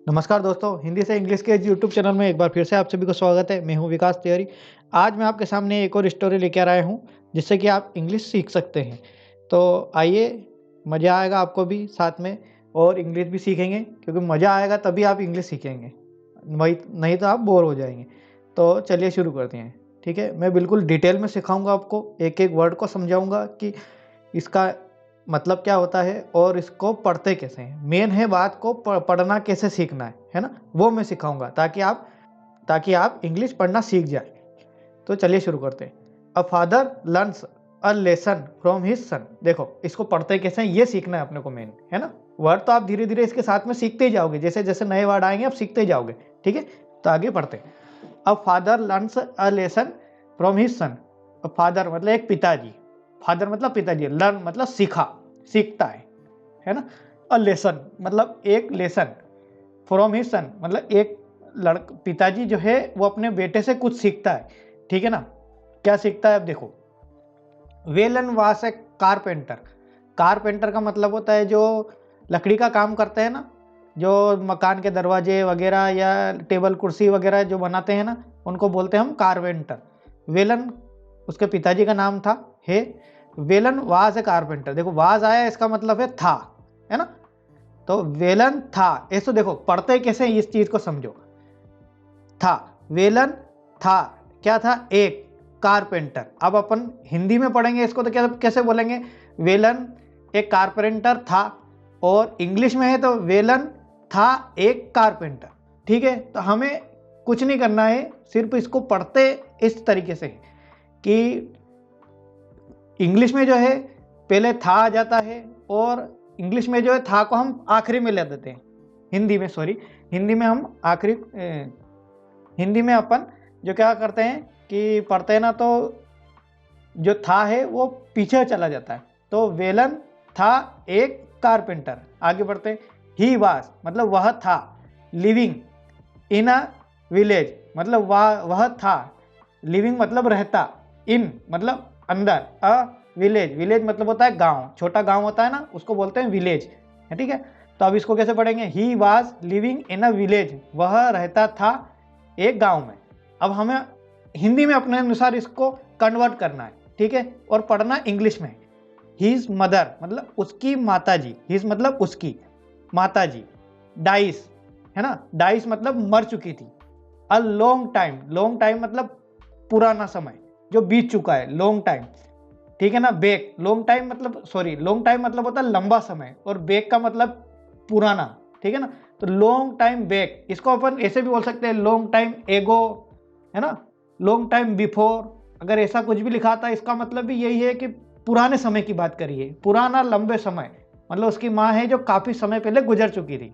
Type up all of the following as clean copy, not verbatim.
नमस्कार दोस्तों, हिंदी से इंग्लिश के यूट्यूब चैनल में एक बार फिर से आप सभी को स्वागत है। मैं हूं विकास तिवारी। आज मैं आपके सामने एक और स्टोरी लेकर आया हूं जिससे कि आप इंग्लिश सीख सकते हैं। तो आइए, मज़ा आएगा आपको भी साथ में और इंग्लिश भी सीखेंगे, क्योंकि मज़ा आएगा तभी आप इंग्लिश सीखेंगे, वही नहीं तो आप बोर हो जाएंगे। तो चलिए शुरू करते हैं। ठीक है, मैं बिल्कुल डिटेल में सिखाऊंगा आपको, एक एक वर्ड को समझाऊंगा कि इसका मतलब क्या होता है और इसको पढ़ते कैसे हैं। मेन है बात को पढ़ना कैसे सीखना है ना, वो मैं सिखाऊंगा ताकि आप इंग्लिश पढ़ना सीख जाए। तो चलिए शुरू करते हैं। A father learns a lesson from his son. देखो, इसको पढ़ते कैसे हैं ये सीखना है अपने को, मेन है ना। वर्ड तो आप धीरे धीरे इसके साथ में सीखते ही जाओगे, जैसे जैसे नए वर्ड आएंगे आप सीखते ही जाओगे। ठीक है, तो आगे पढ़ते हैं। A father learns a lesson from his son. Father मतलब एक पिताजी, फादर मतलब पिताजी, लर्न मतलब सीखता है ना। अ लेसन मतलब एक लेसन, फ्रॉम हिज सन मतलब एक पिताजी जो है वो अपने बेटे से कुछ सीखता है। ठीक है ना, क्या सीखता है अब देखो। वेलन वास ए कारपेंटर। कारपेंटर का मतलब होता है जो लकड़ी का काम करते हैं ना, जो मकान के दरवाजे वगैरह या टेबल कुर्सी वगैरह जो बनाते हैं ना, उनको बोलते हैं हम कारपेंटर। वेलन उसके पिताजी का नाम था। है वेलन वाज ए कारपेंटर। देखो वाज आया, इसका मतलब है था, है ना। तो वेलन था, ऐसे देखो पढ़ते कैसे इस चीज को समझो। था, वेलन था, क्या था, एक कारपेंटर। अब अपन हिंदी में पढ़ेंगे इसको तो क्या कैसे बोलेंगे, वेलन एक कारपेंटर था, और इंग्लिश में है तो वेलन था एक कारपेंटर। ठीक है, तो हमें कुछ नहीं करना है, सिर्फ इसको पढ़ते इस तरीके से कि इंग्लिश में जो है पहले था आ जाता है, और इंग्लिश में जो है था को हम आखिरी में ले देते हैं। हिंदी में हम आखिरी हिंदी में अपन जो क्या करते हैं कि पढ़ते हैं ना, तो जो था है वो पीछे चला जाता है। तो वेलन था एक कारपेंटर। आगे बढ़ते हैं। ही वाज मतलब वह था, लिविंग इन अ विलेज मतलब वह था, लिविंग मतलब रहता, इन मतलब अंदर, अ विलेज मतलब होता है गांव, छोटा गांव होता है ना, उसको बोलते हैं विलेज है। ठीक है, तो अब इसको कैसे पढ़ेंगे। He was living in a village, वह रहता था एक गांव में। अब हमें हिंदी में अपने अनुसार इसको कन्वर्ट करना है। ठीक है, और पढ़ना इंग्लिश में। हिज मदर मतलब उसकी माता जी, हिज मतलब उसकी माता जी, डाइस है ना, डाइस मतलब मर चुकी थी। अ लॉन्ग टाइम मतलब पुराना समय जो बीत चुका है, लॉन्ग टाइम। ठीक है ना। बैक, लॉन्ग टाइम मतलब होता है लंबा समय, और बैक का मतलब पुराना। ठीक है ना, तो लॉन्ग टाइम बैक, इसको अपन ऐसे भी बोल सकते हैं लॉन्ग टाइम एगो, है ना, लॉन्ग टाइम बिफोर। अगर ऐसा कुछ भी लिखा था, इसका मतलब भी यही है कि पुराने समय की बात करिए, पुराना लंबे समय, मतलब उसकी माँ है जो काफी समय पहले गुजर चुकी थी।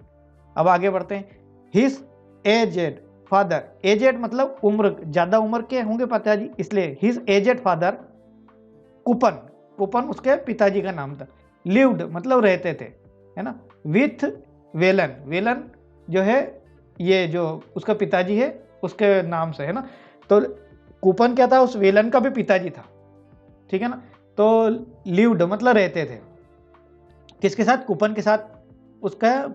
अब आगे बढ़ते हैं। हिज एजेड फादर, एजेड मतलब उम्र, ज्यादा उम्र के होंगे पिताजी, इसलिए his aged father Kupan, Kupan उसके पिताजी का नाम था। लिव्ड मतलब रहते थे, है ना, विथ वेलन, वेलन जो है ये जो उसका पिताजी है उसके नाम से, है ना। तो कुपन क्या था, उस वेलन का भी पिताजी था। ठीक है ना, तो लिव्ड मतलब रहते थे किसके साथ, कुपन के साथ। उसका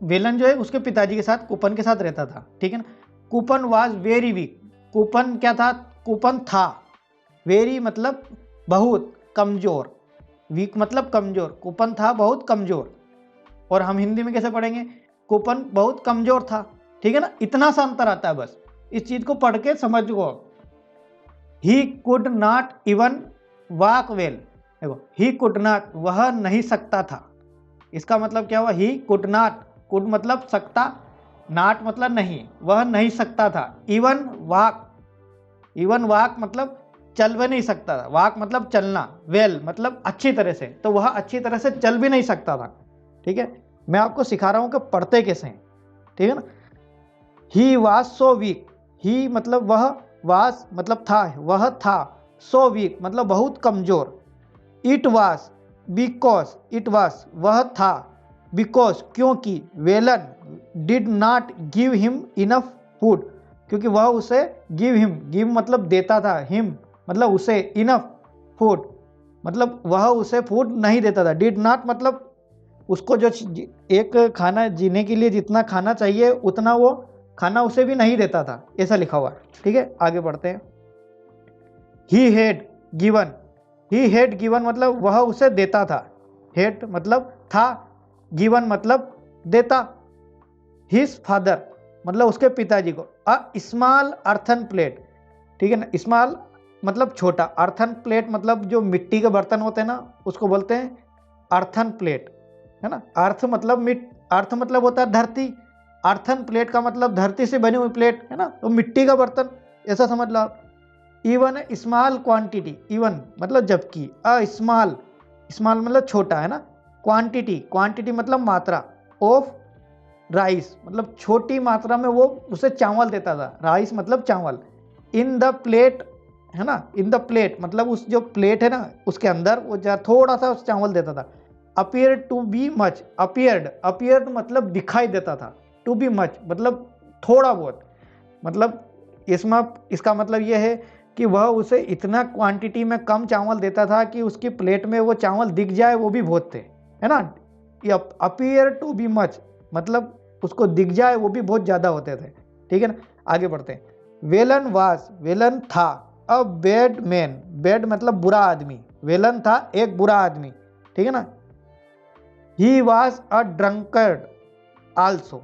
वेलन जो है उसके पिताजी के साथ, कुपन के साथ रहता था। ठीक है ना। Coupon was very weak, coupon क्या था, कुपन था, वेरी मतलब बहुत, कमजोर, वीक मतलब कमजोर, कुपन था बहुत कमजोर। और हम हिंदी में कैसे पढ़ेंगे, कुपन बहुत कमजोर था। ठीक है ना, इतना सा अंतर आता है, बस इस चीज को पढ़ के समझ गो। He could not even walk well, देखो ही कुड नॉट वह नहीं सकता था, इसका मतलब क्या हुआ, ही कुड नॉट, कुड मतलब सकता, नॉट मतलब नहीं, वह नहीं सकता था। इवन वॉक, इवन वॉक मतलब चल भी नहीं सकता था, वॉक मतलब चलना, वेल मतलब अच्छी तरह से, तो वह अच्छी तरह से चल भी नहीं सकता था। ठीक है, मैं आपको सिखा रहा हूं कि पढ़ते कैसे हैं। ठीक है ना। ही वॉज सो वीक, ही मतलब वह, वास मतलब था, वह था, सो वीक मतलब बहुत कमजोर। It was because, it was वह था, बिकॉज क्योंकि, Velan did not give him enough food, क्योंकि वह उसे गिव हिम, गिव मतलब देता था, हिम मतलब उसे, इनफ फूड मतलब वह उसे फूड नहीं देता था। डिड नॉट मतलब उसको जो एक खाना जीने के लिए जितना खाना चाहिए उतना वो खाना उसे भी नहीं देता था, ऐसा लिखा हुआ है। ठीक है, आगे बढ़ते हैं। He had given, he had given मतलब वह उसे देता था, हैड मतलब था, गिवन मतलब देता। हिज फादर मतलब उसके पिताजी को अ स्मॉल अर्थन प्लेट, ठीक है ना, स्मॉल मतलब छोटा, अर्थन प्लेट मतलब जो मिट्टी के बर्तन होते हैं ना उसको बोलते हैं अर्थन प्लेट, है ना। अर्थ मतलब अर्थ मतलब होता है धरती, अर्थन प्लेट का मतलब धरती से बनी हुई प्लेट, है ना, तो मिट्टी का बर्तन ऐसा समझ लो आप। इवन स्मॉल क्वांटिटी, इवन मतलब जबकि, अ स्मॉल, स्मॉल मतलब छोटा, है ना, क्वांटिटी, क्वांटिटी मतलब मात्रा, ऑफ राइस मतलब छोटी मात्रा में वो उसे चावल देता था, राइस मतलब चावल। इन द प्लेट, है ना, इन द प्लेट मतलब उस जो प्लेट है ना उसके अंदर वो थोड़ा सा चावल देता था। Appear to be much, appeared, appeared मतलब दिखाई देता था, टू बी मच मतलब थोड़ा बहुत, मतलब इसमें इसका मतलब यह है कि वह उसे इतना क्वांटिटी में कम चावल देता था कि उसकी प्लेट में वो चावल दिख जाए वो भी बहुत थे, है ना। अपियर टू बी मच मतलब उसको दिख जाए वो भी बहुत ज़्यादा होते थे, ठीक है ना। आगे बढ़ते हैं। वेलन वाज, वेलन था, अ बैड मैन, बैड मतलब बुरा आदमी, वेलन था एक बुरा आदमी, ठीक है ना। He was a drunkard also,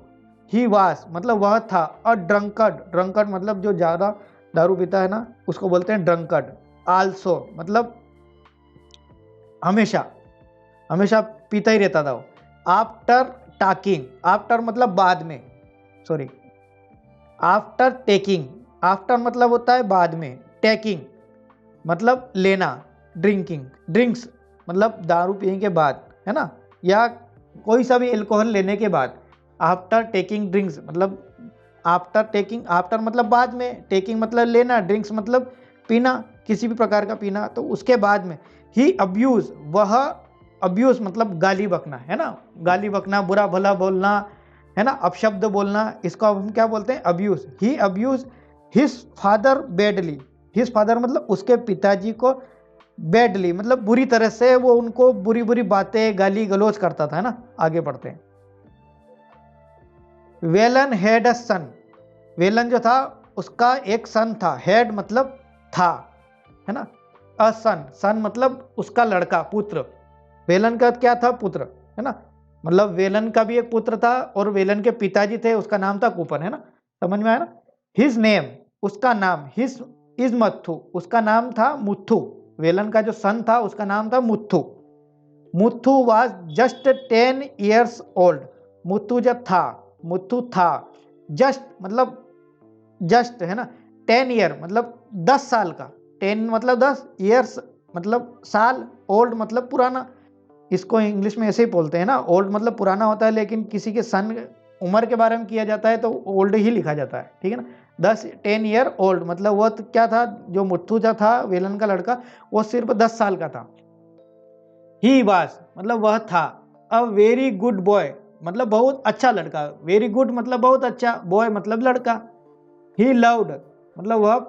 he was मतलब वह था, अ ड्रंकर्ड, ड्रंकर्ड मतलब जो ज़्यादा दारू पीता है ना उसको बोलते हैं ड्रंकर्ड। आल्सो मतलब हमेशा, हमेशा पीता ही रहता था वो। आफ्टर टाकिंग, आफ्टर मतलब बाद में, सॉरी, आफ्टर टेकिंग, आफ्टर मतलब होता है बाद में, टेकिंग मतलब लेना, ड्रिंकिंग, ड्रिंक्स मतलब दारू पीने के बाद, है ना, या कोई सा भी एल्कोहल लेने के बाद। आफ्टर टेकिंग ड्रिंक्स मतलब आफ्टर टेकिंग, आफ्टर मतलब बाद में, टेकिंग मतलब लेना, ड्रिंक्स मतलब पीना, किसी भी प्रकार का पीना, तो उसके बाद में। ही अब्यूज, वह अब्यूज मतलब गाली बकना, है ना, गाली बकना, बुरा भला बोलना, है ना, अपशब्द बोलना, इसको हम क्या बोलते हैं, abuse. He abuse his father badly, his father मतलब उसके पिताजी को, बैडली मतलब बुरी तरह से वो उनको बुरी बुरी बातें गाली गलौज करता था, है ना। आगे बढ़ते हैं। वेलन हैड अ सन, वेलन जो था उसका एक सन था, हैड मतलब था, है ना, अ सन, सन मतलब उसका लड़का, पुत्र। वेलन का क्या था, पुत्र, है ना, मतलब वेलन का भी एक पुत्र था और वेलन के पिताजी थे, उसका नाम था कूपन, है ना, समझ में आया ना। हिज नेम उसका नाम, हिज इज मुथु उसका नाम था मुथु, वेलन का जो सन था उसका नाम था Muthu. Muthu was just 10 years old, Muthu जब था, मुथु था, जस्ट मतलब जस्ट, है ना, 10 ईयर मतलब 10 साल का, 10 मतलब 10, ईयर्स मतलब साल, ओल्ड मतलब पुराना, इसको इंग्लिश में ऐसे ही बोलते हैं ना, ओल्ड मतलब पुराना होता है, लेकिन किसी के सन उम्र के बारे में किया जाता है तो ओल्ड ही लिखा जाता है, ठीक है ना। 10 ईयर ओल्ड मतलब वह तो क्या था, जो मुथुजा था वेलन का लड़का, वो सिर्फ 10 साल का था। ही वाज मतलब वह था, अ वेरी गुड बॉय मतलब बहुत अच्छा लड़का, वेरी गुड मतलब बहुत अच्छा, बॉय मतलब लड़का। ही लव्ड मतलब वह,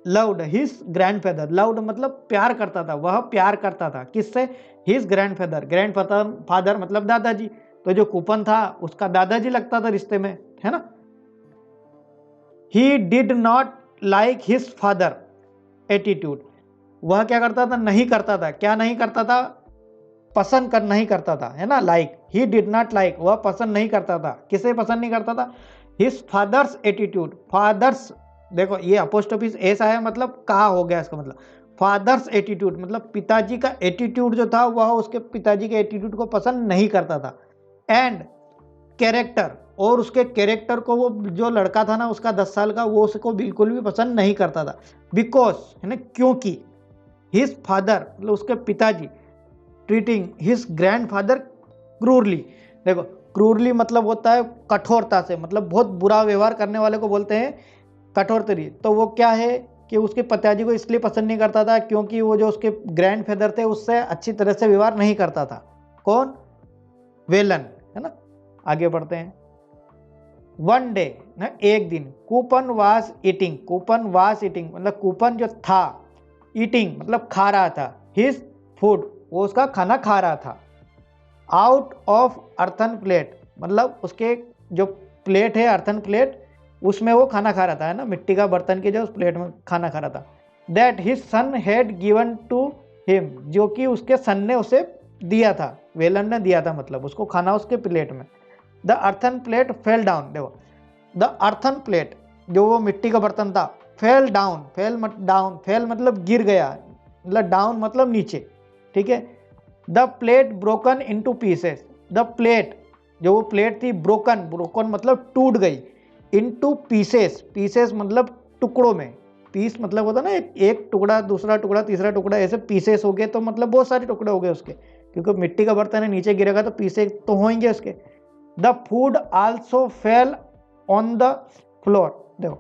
लव्ड हिज ग्रैंडफादर, लव्ड मतलब प्यार करता था, वह प्यार करता था किससे, हिज ग्रैंडफादर, ग्रैंडफादर फादर मतलब दादाजी, तो जो कूपन था उसका दादाजी लगता था रिश्ते में, है ना। He did not like his father attitude, वह क्या करता था, नहीं करता था, क्या नहीं करता था, पसंद कर नहीं करता था, है ना, like, he did not like वह पसंद नहीं करता था, किसे पसंद नहीं करता था, हिज फादर्स एटीट्यूड, फादर्स देखो ये अपोस्ट्रोफी ऐसा है मतलब कहा हो गया इसका मतलब, फादर्स एटीट्यूड मतलब पिताजी का एटीट्यूड जो था वह उसके पिताजी के एटीट्यूड को पसंद नहीं करता था। एंड कैरेक्टर, और उसके कैरेक्टर को, वो जो लड़का था ना उसका 10 साल का, वो उसको बिल्कुल भी पसंद नहीं करता था। बिकॉज, है ना, क्योंकि हिज फादर मतलब उसके पिताजी, ट्रीटिंग हिज ग्रैंडफादर क्रूरली, देखो क्रूरली मतलब होता है कठोरता से, मतलब बहुत बुरा व्यवहार करने वाले को बोलते हैं कठोर तरी, तो वो क्या है कि उसके पिताजी को इसलिए पसंद नहीं करता था क्योंकि वो जो उसके ग्रैंडफादर थे उससे अच्छी तरह से व्यवहार नहीं करता था। कौन, वेलन, है ना। आगे बढ़ते हैं। वन डे ना एक दिन, coupon was eating, coupon was eating मतलब कूपन जो था, ईटिंग मतलब खा रहा था, हिज फूड वो उसका खाना खा रहा था, आउट ऑफ अर्थन प्लेट, मतलब उसके जो प्लेट है अर्थन प्लेट, उसमें वो खाना खा रहा था, है ना, मिट्टी का बर्तन के जो उस प्लेट में खाना खा रहा था। That his son had given to him, जो कि उसके सन ने उसे दिया था, वेलन ने दिया था, मतलब उसको खाना उसके प्लेट में। The earthen plate fell down, देखो द अर्थन प्लेट जो वो मिट्टी का बर्तन था, फेल डाउन, फेल मतलब गिर गया, मतलब डाउन मतलब नीचे, ठीक है। The plate broken into pieces, the plate जो वो प्लेट थी ब्रोकन मतलब टूट गई, इनटू पीसेस, पीसेस मतलब टुकड़ों में, पीस मतलब होता ना एक टुकड़ा, दूसरा टुकड़ा, तीसरा टुकड़ा, ऐसे पीसेस हो गए, तो मतलब बहुत सारे टुकड़े हो गए उसके, क्योंकि मिट्टी का बर्तन है, नीचे गिरेगा तो पीसेस तो होंगे उसके। The food also fell on the floor, देखो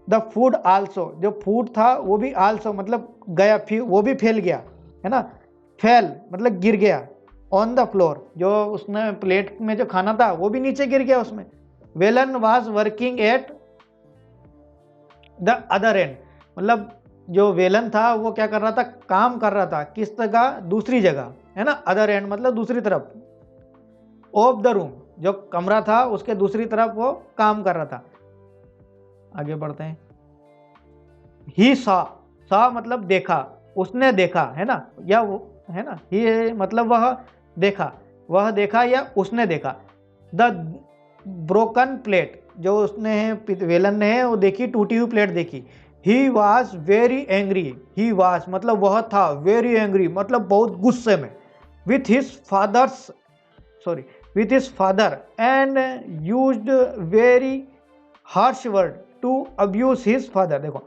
द फूड आल्सो, जो फूड था वो भी आल्सो मतलब गया, फिर वो भी फैल गया, है ना, फेल मतलब गिर गया, ऑन द फ्लोर, जो उसने प्लेट में जो खाना था वो भी नीचे गिर गया उसमें। Velan was working at the other and, मतलब जो वेलन था वो क्या कर रहा था, काम कर रहा था, किस जगह, दूसरी जगह, है ना, अदर एंड मतलब दूसरी तरफ, ऑफ द रूम, जो कमरा था उसके दूसरी तरफ वो काम कर रहा था। आगे बढ़ते हैं। ही सा मतलब देखा, उसने देखा, है ना, या वो, है ना, ही मतलब वह देखा या उसने देखा। द ब्रोकन प्लेट, जो उसने वेलन ने वो देखी, टूटी हुई प्लेट देखी। He was very angry, he was मतलब वह था, वेरी एंग्री मतलब बहुत गुस्से में, with his father and used very harsh word to abuse his father, देखो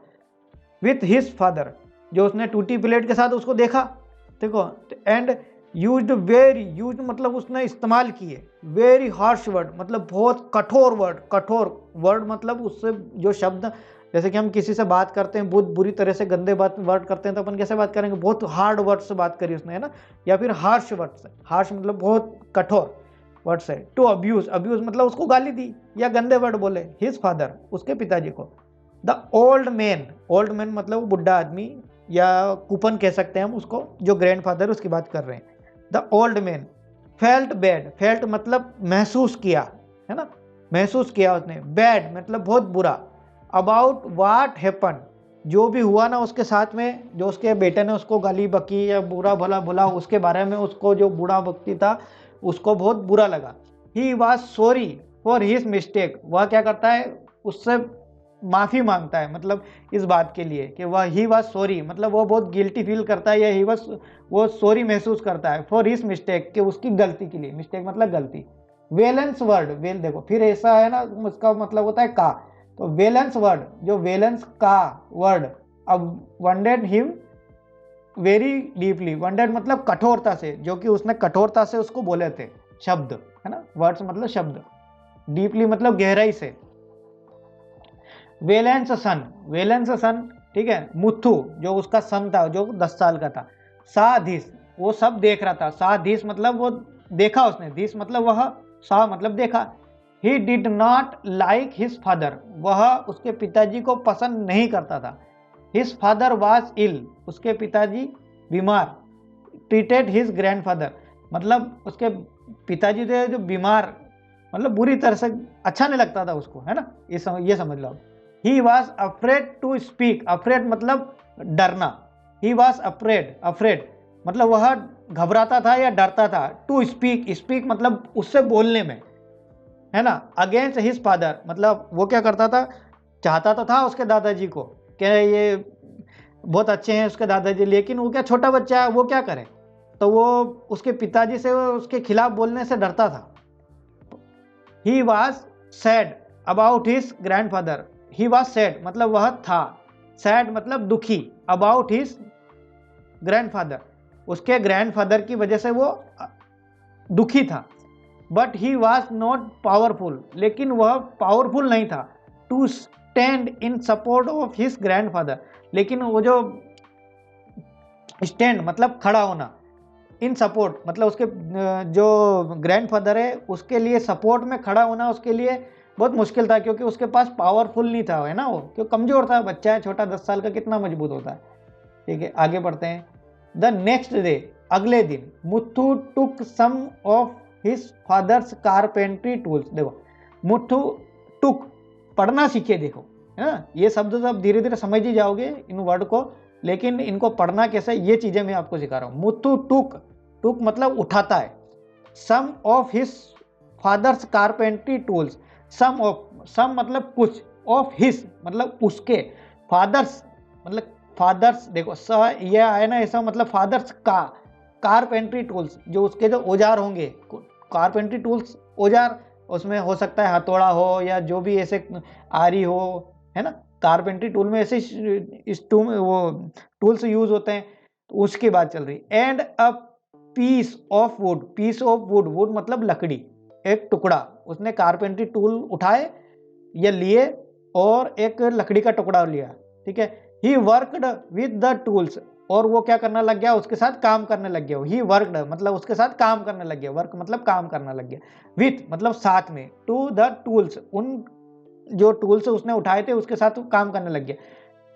विथ हिज फादर, जो उसने टूटी प्लेट के साथ उसको देखा, देखो, एंड यूज्ड मतलब उसने इस्तेमाल किए, वेरी हार्श वर्ड मतलब बहुत कठोर वर्ड मतलब उससे जो शब्द, जैसे कि हम किसी से बात करते हैं बहुत बुरी तरह से गंदे वर्ड करते हैं तो अपन कैसे बात करेंगे, बहुत हार्ड वर्ड से बात करी उसने, है ना, या फिर हार्श वर्ड से, हार्श मतलब बहुत कठोर वर्ड से, टू अब्यूज मतलब उसको गाली दी या गंदे वर्ड बोले, हिज फादर उसके पिताजी को। द ओल्ड मैन मतलब बुढ़ा आदमी या कूपन कह सकते हैं हम उसको, जो ग्रैंडफादर उसकी बात कर रहे हैं। The old man felt bad, felt मतलब महसूस किया, है ना, महसूस किया उसने, बैड मतलब बहुत बुरा, अबाउट वाट हैपन, जो भी हुआ ना उसके साथ में, जो उसके बेटे ने उसको गाली बकी या बुरा भला बोला उसके बारे में, उसको जो बुरा व्यक्ति था उसको बहुत बुरा लगा। He was sorry for his mistake, वह क्या करता है, उससे माफ़ी मांगता है, मतलब इस बात के लिए कि वह ही वॉज सॉरी मतलब वो बहुत गिल्टी फील करता है, या वो सॉरी महसूस करता है फॉर हिज मिस्टेक, कि उसकी गलती के लिए, मिस्टेक मतलब गलती। वेलेंस वर्ड, वेल देखो फिर ऐसा है ना, उसका मतलब होता है का, तो वेलेंस वर्ड, जो वेलेंस का वर्ड, अब wounded him very deeply, wounded मतलब कठोरता से, जो कि उसने कठोरता से उसको बोले थे शब्द, है ना, वर्ड्स मतलब शब्द, डीपली मतलब गहराई से। वेलेंस सन, ठीक है, मुथु जो उसका सन था जो 10 साल का था। साधीस वो सब देख रहा था, साधीस मतलब वो देखा उसने, धीस मतलब वह, सा मतलब देखा। He did not like his father, वह उसके पिताजी को पसंद नहीं करता था। हिज फादर वॉज इल, उसके पिताजी बीमार। ट्रीटेड हिज ग्रैंडफादर मतलब उसके पिताजी थे जो बीमार, मतलब बुरी तरह से, अच्छा नहीं लगता था उसको, है ना, ये समझ लो। He was afraid to speak, afraid मतलब डरना, ही वॉज अफ्रेड मतलब वह घबराता था या डरता था, टू स्पीक मतलब उससे बोलने में, है ना, अगेंस्ट हिज फादर मतलब वो क्या करता था, चाहता तो था उसके दादाजी को कि ये बहुत अच्छे हैं उसके दादाजी, लेकिन वो क्या छोटा बच्चा है, वो क्या करे, तो वो उसके पिताजी से उसके खिलाफ बोलने से डरता था। He was sad about his grandfather, he was sad मतलब वह था, सैड मतलब दुखी, अबाउट हिज ग्रैंडफादर उसके ग्रैंडफादर की वजह से वो दुखी था। But he was not powerful, लेकिन वह पावरफुल नहीं था, to stand in support of his grandfather, लेकिन वो जो स्टैंड मतलब खड़ा होना, इन सपोर्ट मतलब उसके जो ग्रैंडफादर है उसके लिए सपोर्ट में खड़ा होना उसके लिए बहुत मुश्किल था, क्योंकि उसके पास पावरफुल नहीं था, है ना, वो क्यों कमजोर था, बच्चा है छोटा 10 साल का, कितना मजबूत होता है। ठीक है, आगे बढ़ते हैं। द नेक्स्ट डे, अगले दिन, Muthu took some of his father's carpentry tools. देखो मुथु टुक, पढ़ना सीखे, देखो है ना, ये शब्द तो आप धीरे धीरे समझ ही जाओगे इन वर्ड को, लेकिन इनको पढ़ना कैसे ये चीजें मैं आपको सिखा रहा हूँ। मुथु टुक, टुक मतलब उठाता है। Some of his father's carpentry tools, some of, some मतलब कुछ, ऑफ हिज मतलब उसके, फादर्स मतलब फादर्स, देखो स ये आया ना ऐसा, मतलब फादर्स का, कारपेंट्री टूल्स जो उसके जो औजार होंगे, कारपेंट्री टूल्स औजार, उसमें हो सकता है हथौड़ा हो या जो भी ऐसे आरी हो, है ना, कारपेंट्री टूल में ऐसे वो टूल्स यूज होते हैं, तो उसकी बात चल रही। And a piece of wood, piece of wood, wood मतलब लकड़ी, एक टुकड़ा, उसने कारपेंट्री टूल उठाए या लिए और एक लकड़ी का टुकड़ा लिया, ठीक है। He worked with the tools, और वो क्या करना लग गया, उसके साथ काम करने लग गया। ही वर्कड मतलब उसके साथ काम करने लग गया, वर्क मतलब काम करने लग गया, विथ मतलब साथ में, टू द टूल्स उन जो टूल्स उसने उठाए थे उसके साथ काम करने लग गया।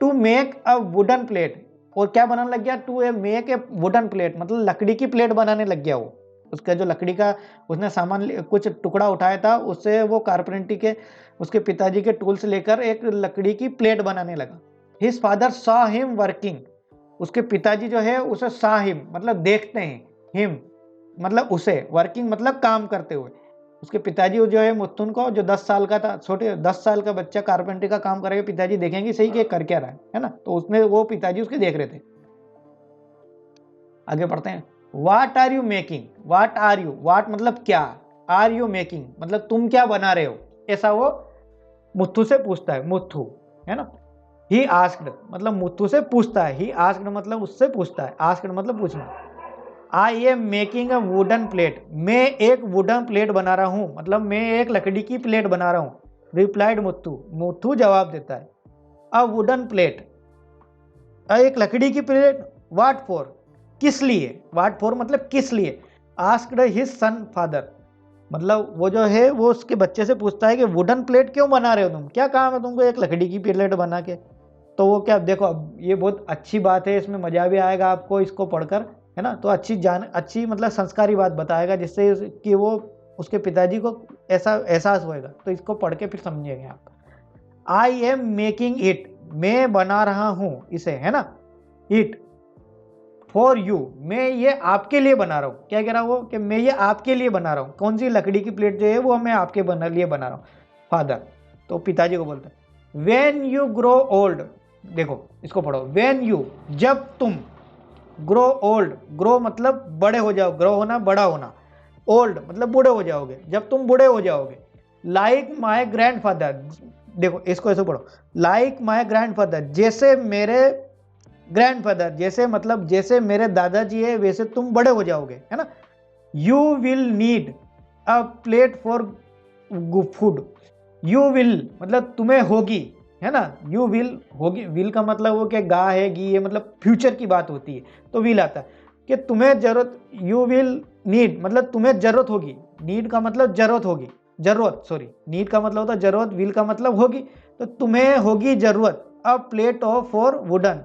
To make a wooden plate, और क्या बनाने लग गया, to make a wooden plate मतलब लकड़ी की प्लेट बनाने लग गया वो। उसका जो लकड़ी का उसने सामान कुछ टुकड़ा उठाया था, उससे वो कारपेंट्री के उसके पिताजी के टूल्स लेकर एक लकड़ी की प्लेट बनाने लगा। His father saw him working, उसके पिताजी जो है उसे सॉ हिम मतलब देखते हैं, हिम मतलब उसे, वर्किंग मतलब काम करते हुए। उसके पिताजी जो है मुथुन को, जो 10 साल का था, छोटे 10 साल का बच्चा कारपेंट्री का काम करेगा, पिताजी देखेंगे सही कि कर क्या रहा है ना, तो उसने वो पिताजी उसके देख रहे थे। आगे पढ़ते हैं। What are you making, what are you, what मतलब क्या, आर यू मेकिंग मतलब तुम क्या बना रहे हो, ऐसा वो मुथु से पूछता है, मुथु है ना। ही आस्क्ड मतलब मुथु से पूछता है, ही आस्क्ड मतलब उससे पूछता है, आस्क्ड मतलब पूछना। I am making a wooden plate, मैं एक वुडन प्लेट बना रहा हूं, मतलब मैं एक लकड़ी की प्लेट बना रहा हूं। रिप्लाइड मुथु, मुथु जवाब देता है। अ वुडन प्लेट, एक लकड़ी की प्लेट, व्हाट फॉर किस लिए, व्हाट फॉर मतलब किस लिए। आस्क्ड हिज सन फादर, मतलब वो जो है वो उसके बच्चे से पूछता है कि वुडन प्लेट क्यों बना रहे हो तुम, क्या काम है तुमको एक लकड़ी की प्लेट बना के। तो वो क्या, देखो अब ये बहुत अच्छी बात है, इसमें मजा भी आएगा आपको इसको पढ़कर, है ना, तो अच्छी मतलब संस्कारी बात बताएगा, जिससे कि वो उसके पिताजी को ऐसा एहसास होएगा। तो इसको पढ़ के फिर समझिएगा आप। आई एम मेकिंग इट, मैं बना रहा हूं इसे, है ना, इट फॉर यू, मैं ये आपके लिए बना रहा हूँ। क्या कह रहा हूँ कि मैं ये आपके लिए बना रहा हूँ, कौन सी लकड़ी की प्लेट जो है वो मैं आपके लिए बना रहा हूँ, फादर। तो पिताजी को बोलते हैं। वेन यू ग्रो ओल्ड, देखो इसको पढ़ो, वेन यू जब तुम, ग्रो ओल्ड, ग्रो मतलब बड़े हो जाओ, ग्रो होना बड़ा होना, ओल्ड मतलब बूढ़े हो जाओगे, जब तुम बूढ़े हो जाओगे। लाइक माई ग्रैंडफादर, देखो इसको ऐसे पढ़ो, लाइक माई ग्रैंडफादर जैसे मेरे ग्रैंडफादर, जैसे मतलब जैसे मेरे दादाजी है वैसे तुम बड़े हो जाओगे, है ना। You will need a plate for food, you will मतलब तुम्हें होगी, है ना, यू विल होगी, विल का मतलब वो क्या गा है गी है, मतलब फ्यूचर की बात होती है, तो विल आता है कि तुम्हें जरूरत, यू विल नीड मतलब तुम्हें जरूरत होगी, नीड का मतलब जरूरत होगी, जरूरत सॉरी, नीड का मतलब होता है जरूरत, विल का मतलब होगी, तो तुम्हें होगी जरूरत। अ plate of for wooden,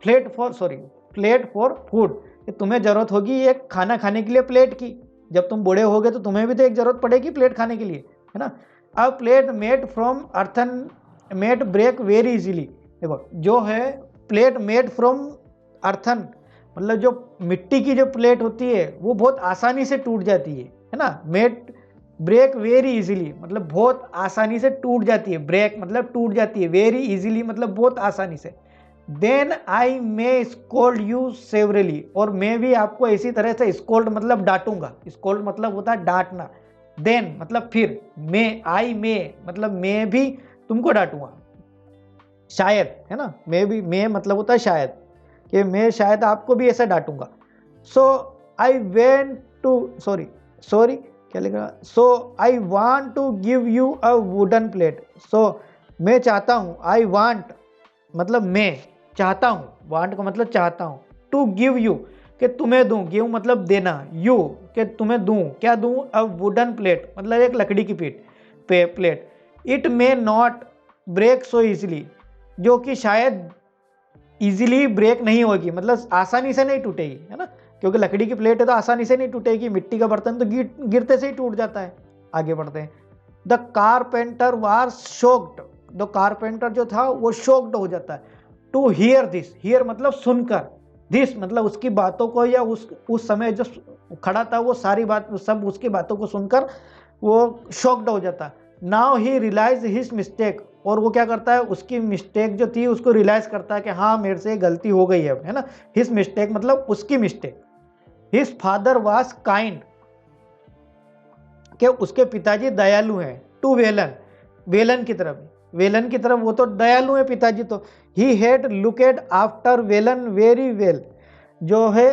plate for sorry plate for food, तुम्हें जरूरत होगी एक खाना खाने के लिए प्लेट की, जब तुम बूढ़े होगे तो तुम्हें भी तो एक जरूरत पड़ेगी प्लेट खाने के लिए, है ना। A plate made from earthen made break very easily, देखो जो है प्लेट मेड फ्रॉम अर्थन मतलब जो मिट्टी की जो प्लेट होती है वो बहुत आसानी से टूट जाती है ना। मेड ब्रेक वेरी इजीली मतलब बहुत आसानी से टूट जाती है, ब्रेक मतलब टूट जाती है, वेरी इजीली मतलब बहुत आसानी से। Then I may scold you severely, और मैं भी आपको इसी तरह से स्कोल्ड मतलब डांटूंगा, स्कोल्ड मतलब होता है डांटना, देन मतलब फिर, मे आई मे मतलब मैं भी तुमको डांटूंगा, शायद, है ना, मैं भी, मैं मतलब होता है शायद, कि मैं शायद आपको भी ऐसा डांटूंगा। So I went to sorry क्या लिखा, so I want to give you a wooden plate, so मैं चाहता हूँ, आई वांट मतलब मैं चाहता हूँ, वांट का मतलब चाहता हूँ, टू गिव यू कि तुम्हें दूं, गिव मतलब देना, यू कि तुम्हें दूं, क्या दूं, अ वुडन प्लेट मतलब एक लकड़ी की plate, it may not break so easily, जो कि शायद इजीली ब्रेक नहीं होगी मतलब आसानी से नहीं टूटेगी, है ना, क्योंकि लकड़ी की प्लेट है तो आसानी से नहीं टूटेगी, मिट्टी का बर्तन तो गिरते से ही टूट जाता है। आगे बढ़ते हैं। The carpenter was shocked, the carpenter जो था वो शॉक्ड हो जाता है। टू हियर दिस, हियर मतलब सुनकर, दिस मतलब उसकी बातों को, या उस समय जो खड़ा था वो सारी बात, सब उसकी बातों को सुनकर वो शॉक्ड हो जाता है। Now he realize his mistake, और वो क्या करता है, उसकी मिस्टेक जो थी उसको रियलाइज करता है कि हाँ मेरे से गलती हो गई है ना। हिज मिस्टेक मतलब उसकी mistake. His father was kind, कि उसके पिताजी दयालु हैं। टू वेलन, वेलन की तरफ, वेलन की तरफ वो तो दयालु है पिताजी तो। He had looked after Velan very well, जो है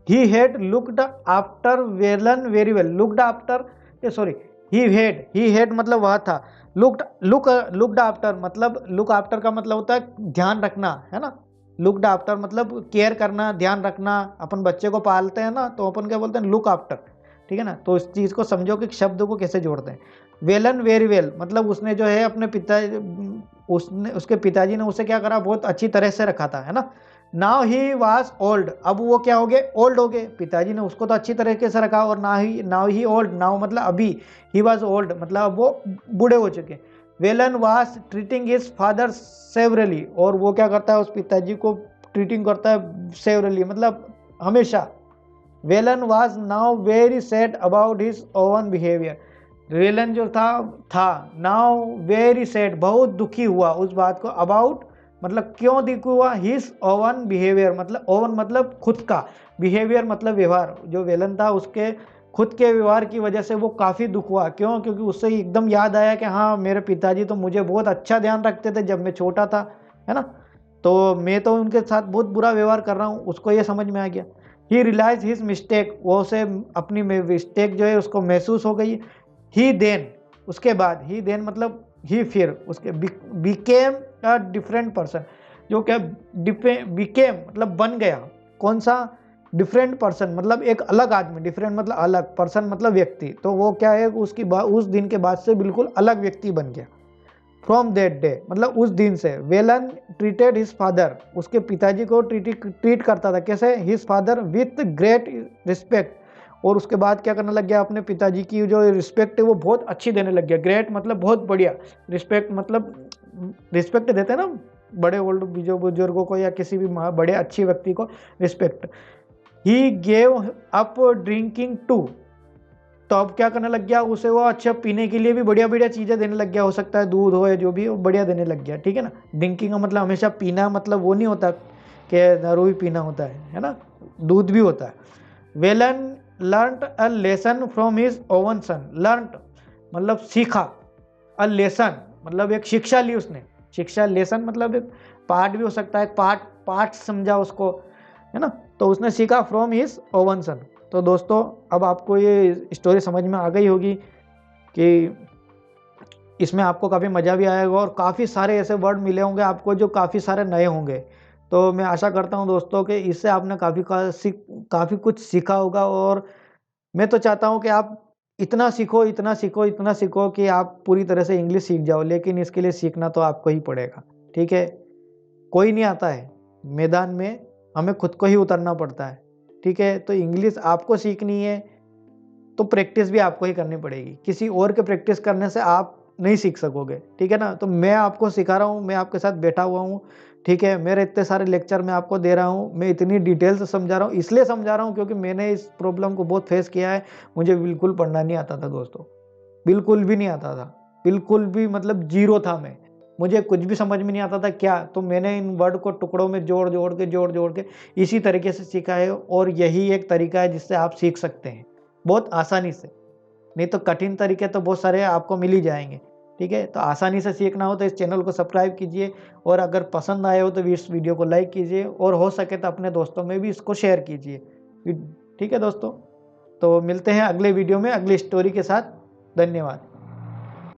he had looked after Velan very well, looked after, sorry he had मतलब वह था, लुक्ड आफ्टर मतलब, लुक आफ्टर का मतलब होता है ध्यान रखना, है ना। लुक्ड आफ्टर मतलब केयर करना, ध्यान रखना। अपन बच्चे को पालते हैं ना तो अपन क्या बोलते हैं, लुक आफ्टर, ठीक है ना। तो इस चीज़ को समझो कि शब्द को कैसे जोड़ते हैं। वेलन वेरी वेल मतलब उसने जो है अपने उसके पिताजी ने उसे क्या करा, बहुत अच्छी तरह से रखा था, है ना। नाउ ही वाज ओल्ड, अब वो क्या हो गए, ओल्ड हो गए। पिताजी ने उसको तो अच्छी तरीके से रखा, और नाउ ही ओल्ड, नाउ मतलब अभी, ही वाज ओल्ड मतलब अब वो बूढ़े हो चुके। Velan was treating his father severally, और वो क्या करता है, उस पिताजी को ट्रीटिंग करता है सेवरली मतलब हमेशा। Velan was now very sad about his oven behaviour, Velan जो था नाउ वेरी सैड बहुत दुखी हुआ उस बात को, अबाउट मतलब क्यों दुखी हुआ, हिज ओवन बिहेवियर मतलब, ओवन मतलब खुद का, बिहेवियर मतलब व्यवहार, जो वेलन था उसके खुद के व्यवहार की वजह से वो काफ़ी दुख हुआ। क्यों, क्योंकि उससे एकदम याद आया कि हाँ मेरे पिताजी तो मुझे बहुत अच्छा ध्यान रखते थे जब मैं छोटा था, है ना। तो मैं तो उनके साथ बहुत बुरा व्यवहार कर रहा हूँ, उसको ये समझ में आ गया। ही रियलाइज हिज मिस्टेक, वो उसे अपनी मिस्टेक जो है उसको महसूस हो गई। ही देन, उसके बाद, ही देन मतलब ही फिर उसके, बिकेम अ डिफरेंट पर्सन, जो क्या बिकेम मतलब बन गया, कौन सा, डिफरेंट पर्सन मतलब एक अलग आदमी, डिफरेंट मतलब अलग, पर्सन मतलब व्यक्ति, तो वो क्या है उस दिन के बाद से बिल्कुल अलग व्यक्ति बन गया। फ्रॉम दैट डे मतलब उस दिन से, वेलन ट्रीटेड हिज फादर, उसके पिताजी को ट्रीट करता था कैसे, his father with great respect, और उसके बाद क्या करने लग गया, अपने पिताजी की जो रिस्पेक्ट है वो बहुत अच्छी देने लग गया। ग्रेट मतलब बहुत बढ़िया, रिस्पेक्ट मतलब रिस्पेक्ट देते हैं ना बड़े ओल्ड बुजुर्गों को या किसी भी बड़े अच्छे व्यक्ति को respect. He gave up drinking too, तो अब क्या करने लग गया, उसे वो अच्छा पीने के लिए भी बढ़िया बढ़िया चीज़ें देने लग गया, हो सकता है दूध हो या जो भी हो बढ़िया देने लग गया, ठीक है ना। ड्रिंकिंग का मतलब हमेशा पीना मतलब वो नहीं होता कि दारू ही पीना होता है ना, दूध भी होता है। Velan learned a lesson from his own son, learned मतलब सीखा, अ लेसन मतलब एक शिक्षा ली उसने, शिक्षा, लेसन मतलब एक पाठ भी हो सकता है, पाठ समझा उसको, है ना। तो उसने सीखा फ्रॉम हिज ओवन सन। तो दोस्तों अब आपको ये स्टोरी समझ में आ गई होगी कि इसमें आपको काफ़ी मज़ा भी आएगा और काफ़ी सारे ऐसे वर्ड मिले होंगे आपको जो काफ़ी सारे नए होंगे। तो मैं आशा करता हूँ दोस्तों कि इससे आपने काफ़ी कुछ सीखा होगा, और मैं तो चाहता हूँ कि आप इतना सीखो, इतना सीखो, इतना सीखो कि आप पूरी तरह से इंग्लिश सीख जाओ, लेकिन इसके लिए सीखना तो आपको ही पड़ेगा, ठीक है। कोई नहीं आता है, मैदान में हमें खुद को ही उतरना पड़ता है, ठीक है। तो इंग्लिश आपको सीखनी है तो प्रैक्टिस भी आपको ही करनी पड़ेगी, किसी और के प्रैक्टिस करने से आप नहीं सीख सकोगे, ठीक है ना। तो मैं आपको सिखा रहा हूँ, मैं आपके साथ बैठा हुआ हूँ, ठीक है। मेरे इतने सारे लेक्चर मैं आपको दे रहा हूँ, मैं इतनी डिटेल से समझा रहा हूँ, इसलिए समझा रहा हूँ क्योंकि मैंने इस प्रॉब्लम को बहुत फेस किया है। मुझे बिल्कुल पढ़ना नहीं आता था दोस्तों, बिल्कुल भी नहीं आता था, बिल्कुल भी मतलब जीरो था मैं, मुझे कुछ भी समझ में नहीं आता था क्या। तो मैंने इन वर्ड को टुकड़ों में जोड़ जोड़ के इसी तरीके से सीखा है, और यही एक तरीका है जिससे आप सीख सकते हैं बहुत आसानी से। नहीं तो कठिन तरीके तो बहुत सारे आपको मिल ही जाएंगे, ठीक है। तो आसानी से सीखना हो तो इस चैनल को सब्सक्राइब कीजिए, और अगर पसंद आए हो तो इस वीडियो को लाइक कीजिए, और हो सके तो अपने दोस्तों में भी इसको शेयर कीजिए, ठीक है दोस्तों। तो मिलते हैं अगले वीडियो में अगली स्टोरी के साथ। धन्यवाद।